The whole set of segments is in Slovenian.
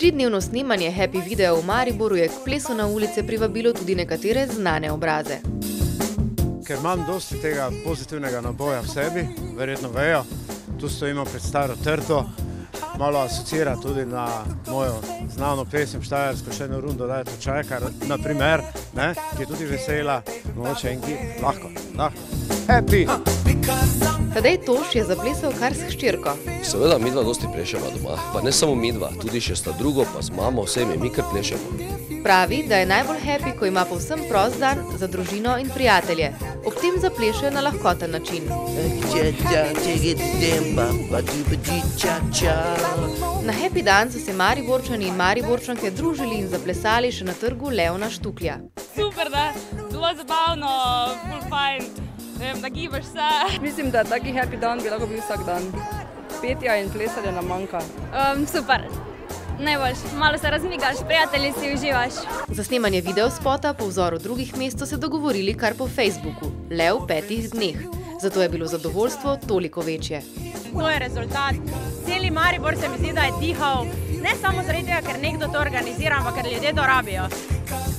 Tridnevno snemanje Happy videa v Mariboru je k plesu na ulice privabilo tudi nekatere znane obraze. Ker imam dosti tega pozitivnega naboja v sebi, verjetno vejo, tu stojimo pred staro trto, malo asocira tudi na mojo znano pesem štajersko, še eno rundo daje to čajkar, naprimer, ki je tudi vesela, mogoče enki, lahko, happy! Tadej Toš je zaplesal kar s hčerko. Seveda, midva dosti pleševa doma, pa ne samo midva, tudi še sta drugo, pa z mamo, vsemi, mi kar plešemo. Pravi, da je najbolj happy, ko ima povsem prost dan za družino in prijatelje. Ob tem zapleše na lahkoten način. Na happy dan so se Mariborčani in Mariborčanke družili in zaplesali še na trgu Leona Štuklja. Super, da, zelo zabavno, ful fajn, nagibaš se. Mislim, da taki happy dan bi lahko bil vsak dan. Petja in plesanje nam manjka. Super, najboljši, malo se razmigaš, prijatelji si uživaš. Za snemanje videospota po vzoru drugih mest so se dogovorili kar po Facebooku, le v 5 dneh. Zato je bilo zadovoljstvo toliko večje. To je rezultat. Celi Maribor se mi zdi, da je dihal, ne samo zaradi tega, ker nekdo to organizira, ampak ker ljudje to rabijo.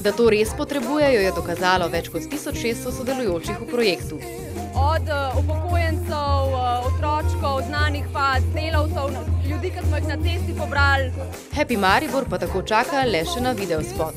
Da to res potrebujejo, je dokazalo več kot 1600 sodelujočih v projektu. Od upokojencev, otročkov, znanih pa delavcev, ljudi, ki smo jih na cesti pobrali. Happy Maribor pa tako čaka le še na videospot.